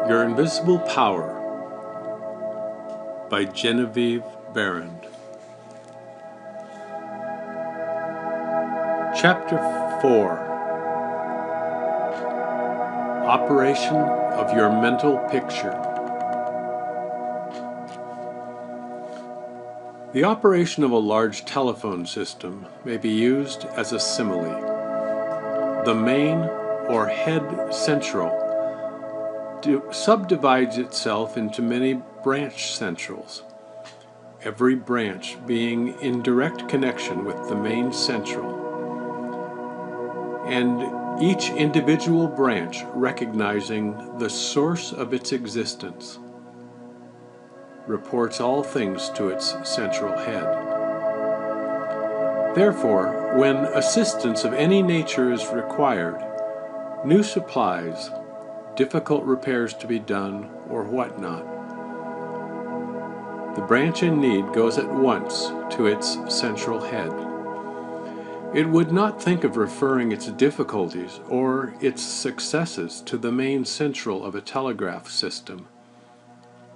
Your Invisible Power by Genevieve Behrend. Chapter 4. Operation of Your Mental Picture. The operation of a large telephone system may be used as a simile. The main or head central subdivides itself into many branch centrals, every branch being in direct connection with the main central, and each individual branch recognizing the source of its existence, reports all things to its central head. Therefore, when assistance of any nature is required, new supplies, difficult repairs to be done, or whatnot, the branch in need goes at once to its central head. It would not think of referring its difficulties or its successes to the main central of a telegraph system,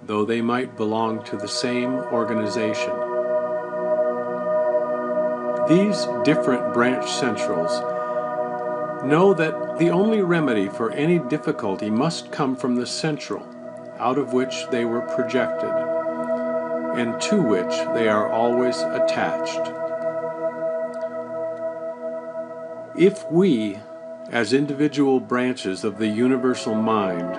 though they might belong to the same organization. These different branch centrals know that the only remedy for any difficulty must come from the central, out of which they were projected, and to which they are always attached. If we, as individual branches of the universal mind,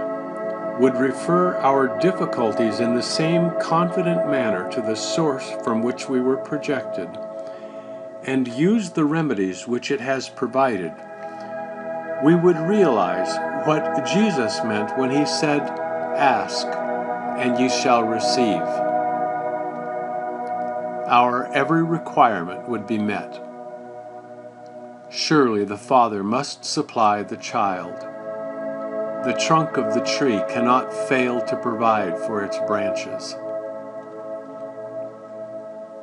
would refer our difficulties in the same confident manner to the source from which we were projected, and use the remedies which it has provided, we would realize what Jesus meant when he said, "Ask, and ye shall receive." Our every requirement would be met. Surely the Father must supply the child. The trunk of the tree cannot fail to provide for its branches.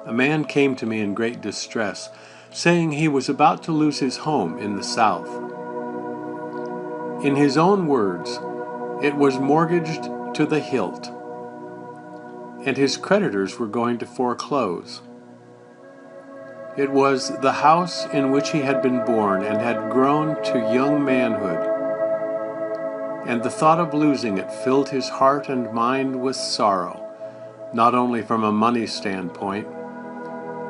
A man came to me in great distress, saying he was about to lose his home in the South. In his own words, it was mortgaged to the hilt, and his creditors were going to foreclose. It was the house in which he had been born and had grown to young manhood, and the thought of losing it filled his heart and mind with sorrow, not only from a money standpoint,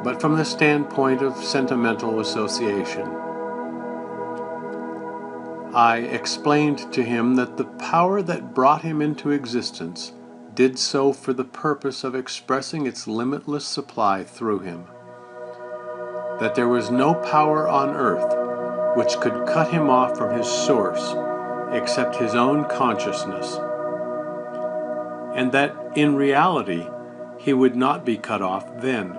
but from the standpoint of sentimental association. I explained to him that the power that brought him into existence did so for the purpose of expressing its limitless supply through him, that there was no power on earth which could cut him off from his source except his own consciousness, and that in reality he would not be cut off then.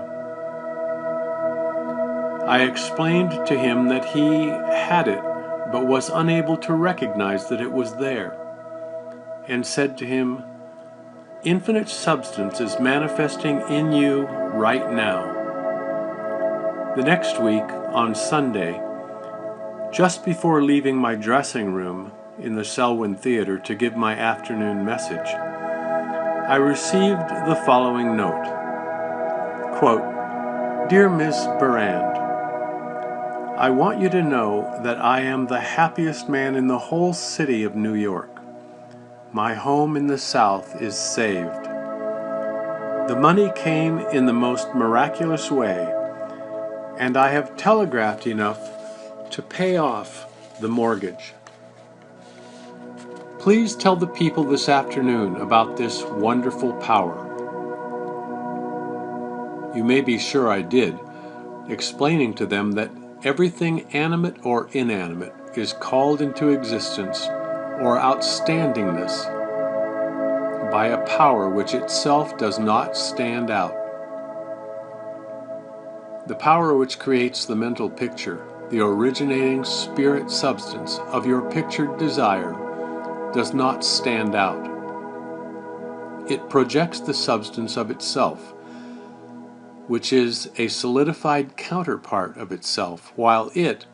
I explained to him that he had it but was unable to recognize that it was there, and said to him, "Infinite substance is manifesting in you right now." The next week, on Sunday, just before leaving my dressing room in the Selwyn Theater to give my afternoon message, I received the following note. Quote, "Dear Miss Behrend, I want you to know that I am the happiest man in the whole city of New York. My home in the South is saved. The money came in the most miraculous way, and I have telegraphed enough to pay off the mortgage. Please tell the people this afternoon about this wonderful power." You may be sure I did, explaining to them that everything animate or inanimate is called into existence or outstandingness by a power which itself does not stand out. The power which creates the mental picture, the originating spirit substance of your pictured desire, does not stand out. It projects the substance of itself, which is a solidified counterpart of itself, while it,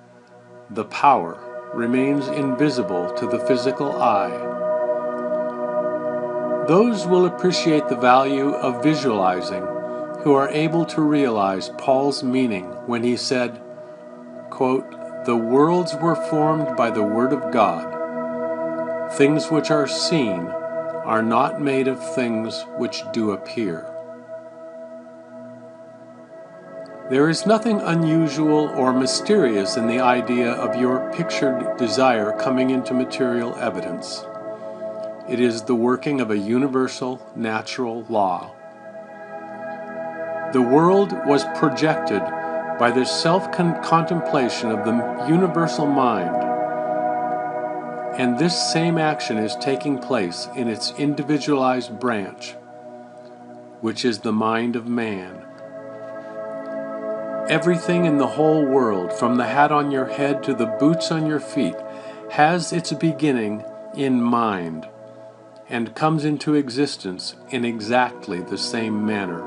the power, remains invisible to the physical eye. Those will appreciate the value of visualizing who are able to realize Paul's meaning when he said, quote, "The worlds were formed by the word of God. Things which are seen are not made of things which do appear." There is nothing unusual or mysterious in the idea of your pictured desire coming into material evidence. It is the working of a universal, natural law. The world was projected by the self-contemplation of the universal mind, and this same action is taking place in its individualized branch, which is the mind of man. Everything in the whole world, from the hat on your head to the boots on your feet, has its beginning in mind and comes into existence in exactly the same manner.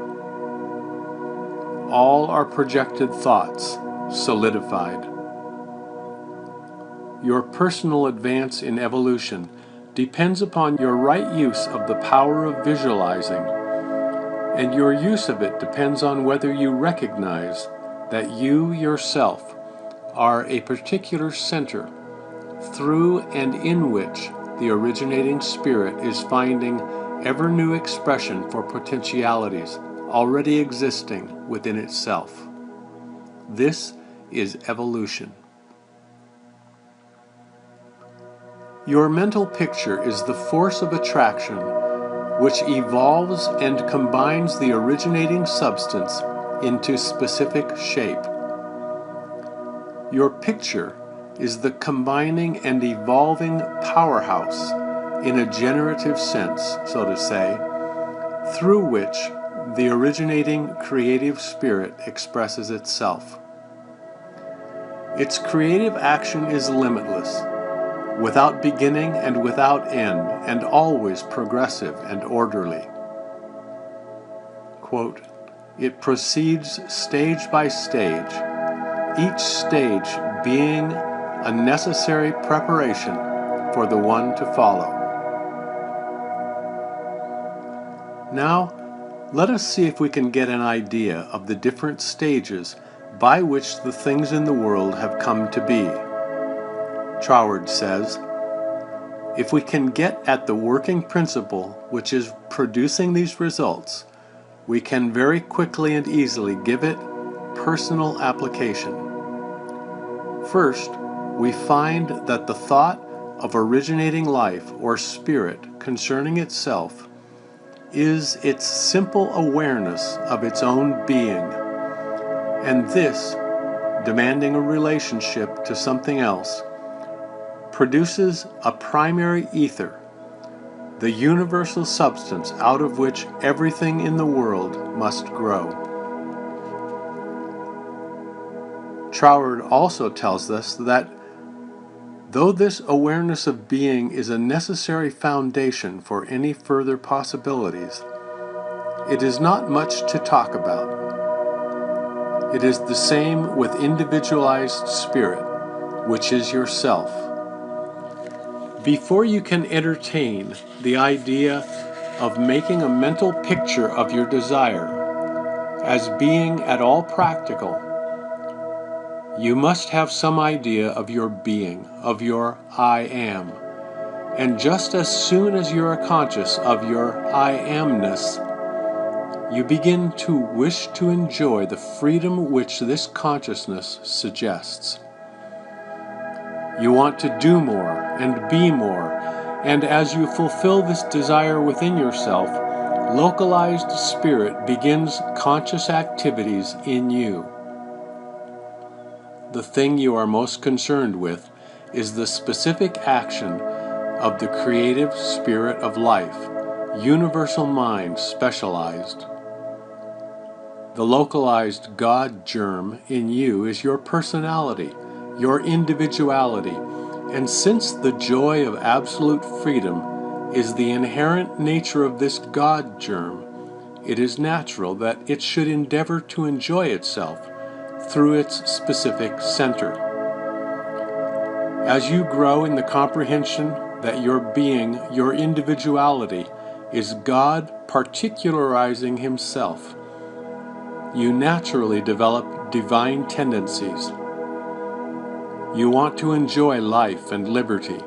All are projected thoughts, solidified. Your personal advance in evolution depends upon your right use of the power of visualizing, and your use of it depends on whether you recognize that you yourself are a particular center through and in which the originating spirit is finding ever new expression for potentialities already existing within itself. This is evolution. Your mental picture is the force of attraction which evolves and combines the originating substance into specific shape. Your picture is the combining and evolving powerhouse, in a generative sense, so to say, through which the originating creative spirit expresses itself. Its creative action is limitless, without beginning and without end, and always progressive and orderly. Quote, "It proceeds stage by stage, each stage being a necessary preparation for the one to follow." Now, let us see if we can get an idea of the different stages by which the things in the world have come to be. Troward says, "If we can get at the working principle which is producing these results, we can very quickly and easily give it personal application. First, we find that the thought of originating life or spirit concerning itself is its simple awareness of its own being, and this, demanding a relationship to something else, produces a primary ether, the universal substance out of which everything in the world must grow." Troward also tells us that though this awareness of being is a necessary foundation for any further possibilities, it is not much to talk about. It is the same with individualized spirit, which is yourself. Before you can entertain the idea of making a mental picture of your desire as being at all practical, you must have some idea of your being, of your I am. And just as soon as you are conscious of your I amness, you begin to wish to enjoy the freedom which this consciousness suggests. You want to do more and be more, and as you fulfill this desire within yourself, localized spirit begins conscious activities in you. The thing you are most concerned with is the specific action of the creative spirit of life, universal mind specialized. The localized God germ in you is your personality, your individuality, and since the joy of absolute freedom is the inherent nature of this God germ, it is natural that it should endeavor to enjoy itself through its specific center. As you grow in the comprehension that your being, your individuality, is God particularizing Himself. You naturally develop divine tendencies. You want to enjoy life and liberty.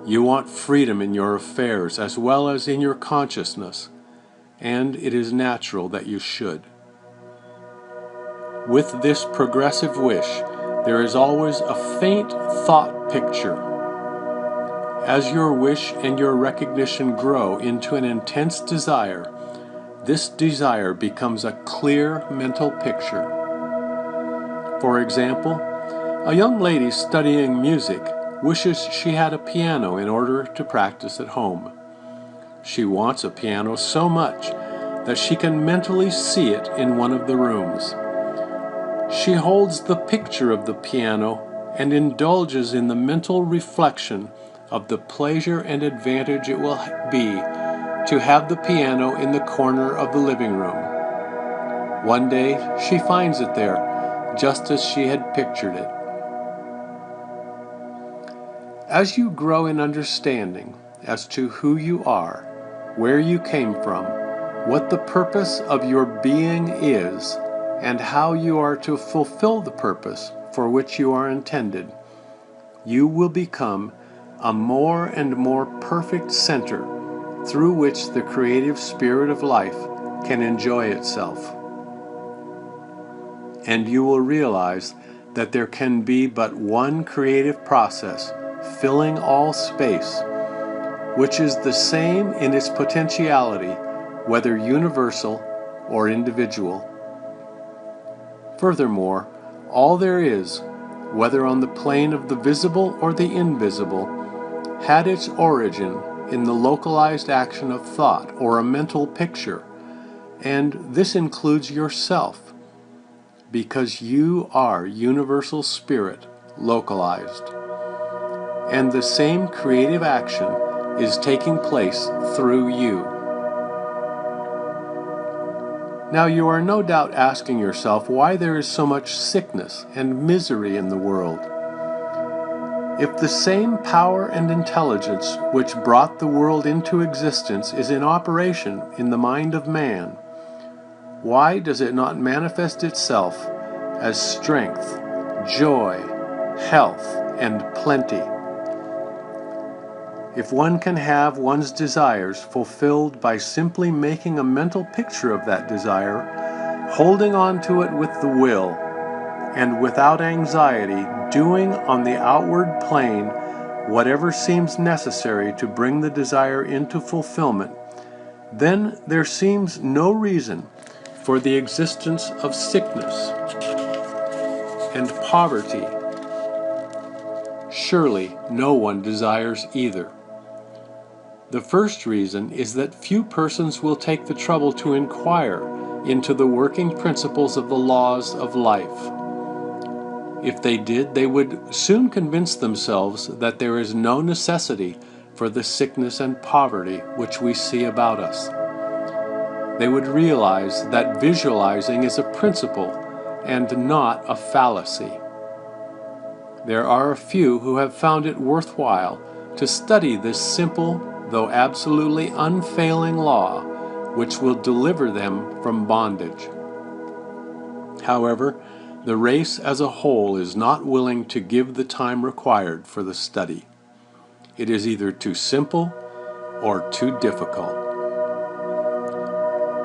You want freedom in your affairs as well as in your consciousness, and it is natural that you should. With this progressive wish, there is always a faint thought picture. As your wish and your recognition grow into an intense desire, this desire becomes a clear mental picture. For example, a young lady studying music wishes she had a piano in order to practice at home. She wants a piano so much that she can mentally see it in one of the rooms. She holds the picture of the piano and indulges in the mental reflection of the pleasure and advantage it will be to have the piano in the corner of the living room. One day she finds it there, just as she had pictured it. As you grow in understanding as to who you are, where you came from, what the purpose of your being is, and how you are to fulfill the purpose for which you are intended, you will become a more and more perfect center through which the creative spirit of life can enjoy itself. And you will realize that there can be but one creative process filling all space, which is the same in its potentiality, whether universal or individual. Furthermore, all there is, whether on the plane of the visible or the invisible, had its origin in the localized action of thought or a mental picture, and this includes yourself, because you are universal spirit localized. And the same creative action is taking place through you. Now you are no doubt asking yourself why there is so much sickness and misery in the world. If the same power and intelligence which brought the world into existence is in operation in the mind of man, why does it not manifest itself as strength, joy, health, and plenty? If one can have one's desires fulfilled by simply making a mental picture of that desire, holding on to it with the will, and without anxiety doing on the outward plane whatever seems necessary to bring the desire into fulfillment, then there seems no reason for the existence of sickness and poverty. Surely no one desires either. The first reason is that few persons will take the trouble to inquire into the working principles of the laws of life. If they did, they would soon convince themselves that there is no necessity for the sickness and poverty which we see about us. They would realize that visualizing is a principle and not a fallacy. There are a few who have found it worthwhile to study this simple, though absolutely unfailing law, which will deliver them from bondage. However, the race as a whole is not willing to give the time required for the study. It is either too simple or too difficult.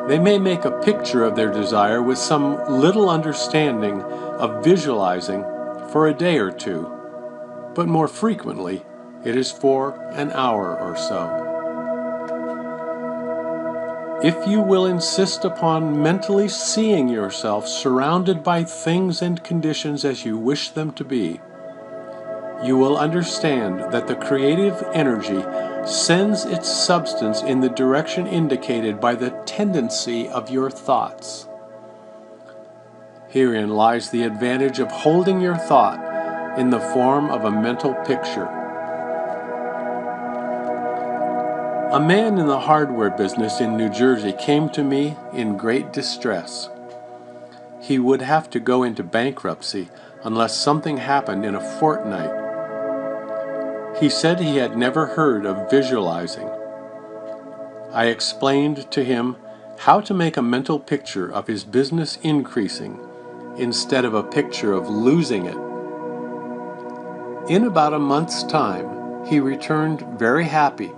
They may make a picture of their desire with some little understanding of visualizing for a day or two, but more frequently it is for an hour or so. If you will insist upon mentally seeing yourself surrounded by things and conditions as you wish them to be, you will understand that the creative energy sends its substance in the direction indicated by the tendency of your thoughts. Herein lies the advantage of holding your thought in the form of a mental picture. A man in the hardware business in New Jersey came to me in great distress. He would have to go into bankruptcy unless something happened in a fortnight. He said he had never heard of visualizing. I explained to him how to make a mental picture of his business increasing instead of a picture of losing it. In about a month's time, he returned very happy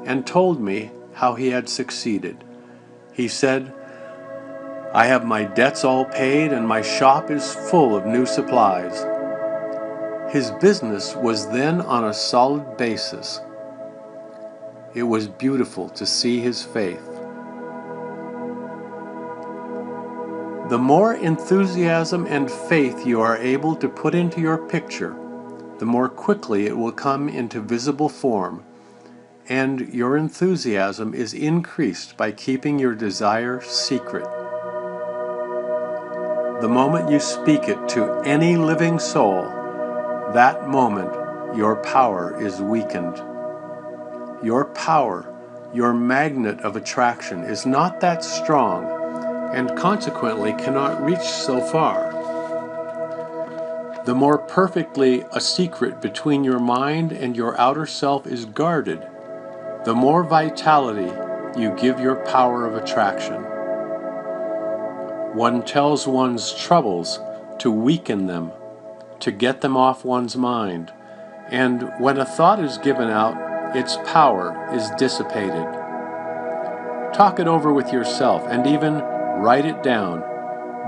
and told me how he had succeeded. He said, "I have my debts all paid and my shop is full of new supplies." His business was then on a solid basis. It was beautiful to see his faith. The more enthusiasm and faith you are able to put into your picture, the more quickly it will come into visible form, and your enthusiasm is increased by keeping your desire secret. The moment you speak it to any living soul, that moment your power is weakened. Your power, your magnet of attraction, is not that strong and consequently cannot reach so far. The more perfectly a secret between your mind and your outer self is guarded, the more vitality you give your power of attraction. One tells one's troubles to weaken them, to get them off one's mind, and when a thought is given out, its power is dissipated. Talk it over with yourself and even write it down,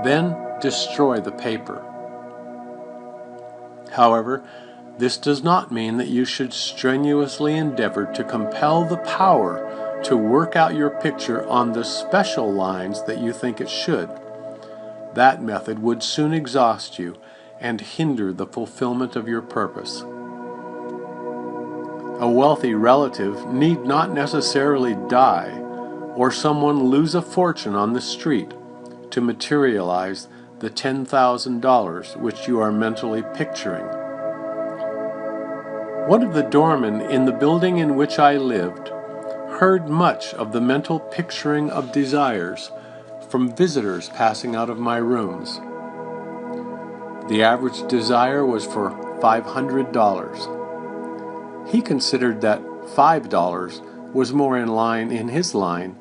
then destroy the paper. However, this does not mean that you should strenuously endeavor to compel the power to work out your picture on the special lines that you think it should. That method would soon exhaust you and hinder the fulfillment of your purpose. A wealthy relative need not necessarily die or someone lose a fortune on the street to materialize the $10,000 which you are mentally picturing. One of the doormen in the building in which I lived heard much of the mental picturing of desires from visitors passing out of my rooms. The average desire was for $500. He considered that $5 was more in his line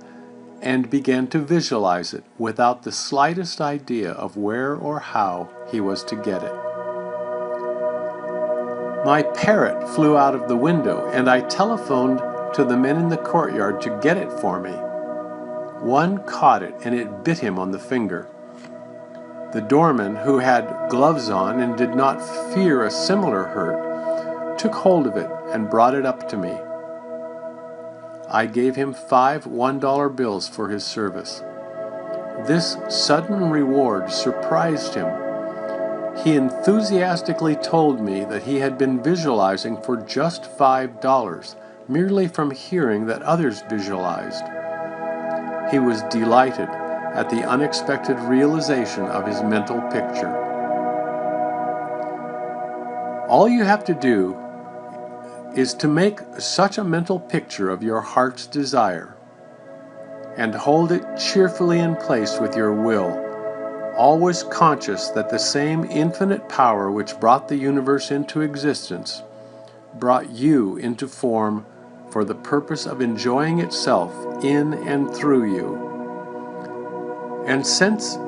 and began to visualize it without the slightest idea of where or how he was to get it. My parrot flew out of the window, and I telephoned to the men in the courtyard to get it for me. One caught it, and it bit him on the finger. The doorman, who had gloves on and did not fear a similar hurt, took hold of it and brought it up to me. I gave him 5 $1 bills for his service. This sudden reward surprised him. He enthusiastically told me that he had been visualizing for just $5, merely from hearing that others visualized. He was delighted at the unexpected realization of his mental picture. All you have to do is to make such a mental picture of your heart's desire and hold it cheerfully in place with your will, always conscious that the same infinite power which brought the universe into existence brought you into form for the purpose of enjoying itself in and through you. And since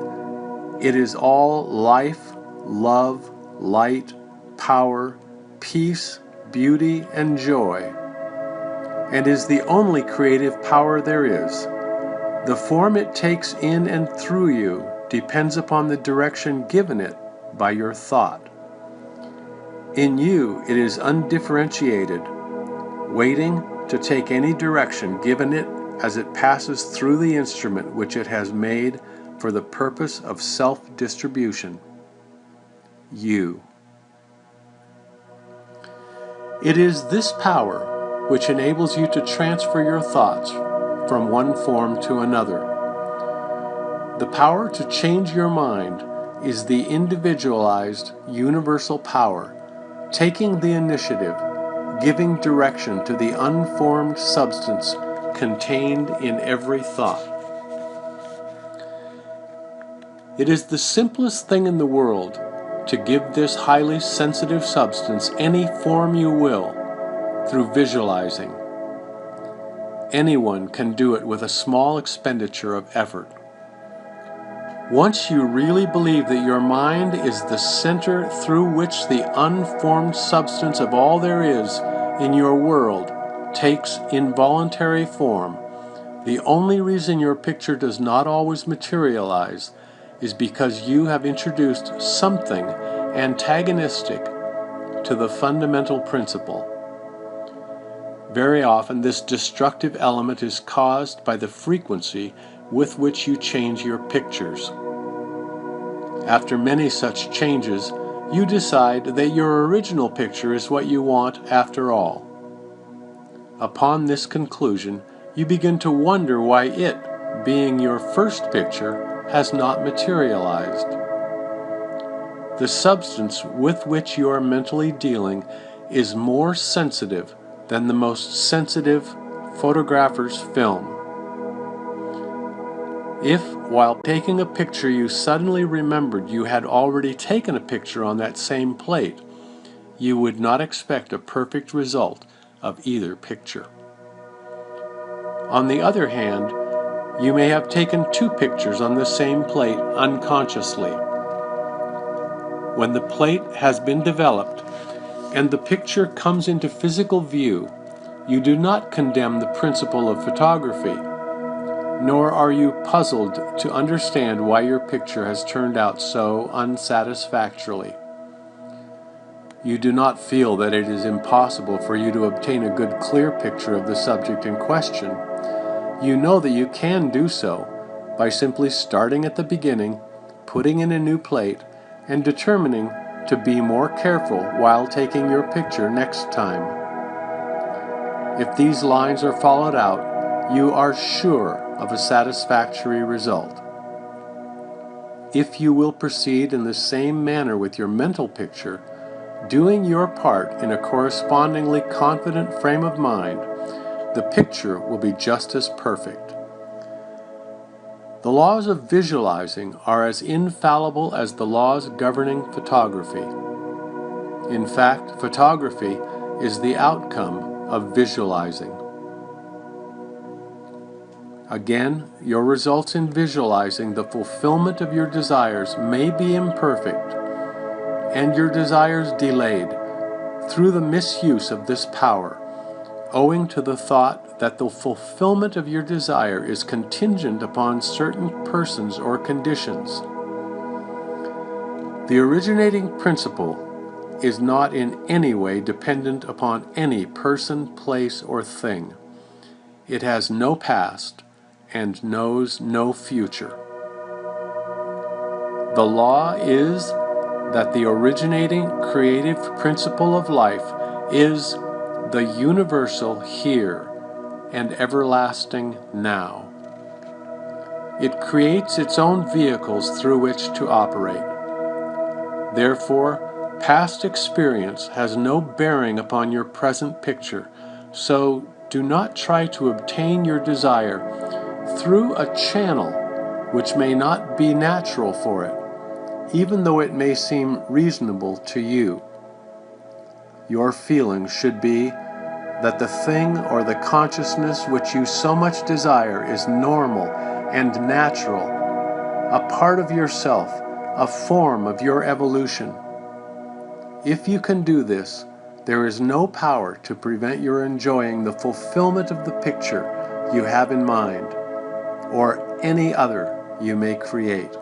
it is all life, love, light, power, peace, beauty, and joy, and is the only creative power there is, the form it takes in and through you depends upon the direction given it by your thought. In you it is undifferentiated, waiting to take any direction given it as it passes through the instrument which it has made for the purpose of self-distribution. You. It is this power which enables you to transfer your thoughts from one form to another. The power to change your mind is the individualized, universal power, taking the initiative, giving direction to the unformed substance contained in every thought. It is the simplest thing in the world to give this highly sensitive substance any form you will through visualizing. Anyone can do it with a small expenditure of effort. Once you really believe that your mind is the center through which the unformed substance of all there is in your world takes involuntary form, the only reason your picture does not always materialize is because you have introduced something antagonistic to the fundamental principle. Very often, this destructive element is caused by the frequency with which you change your pictures. After many such changes, you decide that your original picture is what you want after all. Upon this conclusion, you begin to wonder why it, being your first picture, has not materialized. The substance with which you are mentally dealing is more sensitive than the most sensitive photographer's film. If, while taking a picture, you suddenly remembered you had already taken a picture on that same plate, you would not expect a perfect result of either picture. On the other hand, you may have taken 2 pictures on the same plate unconsciously. When the plate has been developed and the picture comes into physical view, you do not condemn the principle of photography, nor are you puzzled to understand why your picture has turned out so unsatisfactorily. You do not feel that it is impossible for you to obtain a good, clear picture of the subject in question. You know that you can do so by simply starting at the beginning, putting in a new plate, and determining to be more careful while taking your picture next time. If these lines are followed out, you are sure of a satisfactory result. If you will proceed in the same manner with your mental picture, doing your part in a correspondingly confident frame of mind, the picture will be just as perfect. The laws of visualizing are as infallible as the laws governing photography. In fact, photography is the outcome of visualizing. Again, your results in visualizing the fulfillment of your desires may be imperfect, and your desires delayed through the misuse of this power, owing to the thought that the fulfillment of your desire is contingent upon certain persons or conditions. The originating principle is not in any way dependent upon any person, place, or thing. It has no past and knows no future. The law is that the originating creative principle of life is the universal here and everlasting now. It creates its own vehicles through which to operate. Therefore, past experience has no bearing upon your present picture, so do not try to obtain your desire through a channel which may not be natural for it, even though it may seem reasonable to you. Your feeling should be that the thing or the consciousness which you so much desire is normal and natural, a part of yourself, a form of your evolution. If you can do this, there is no power to prevent your enjoying the fulfillment of the picture you have in mind, or any other you may create.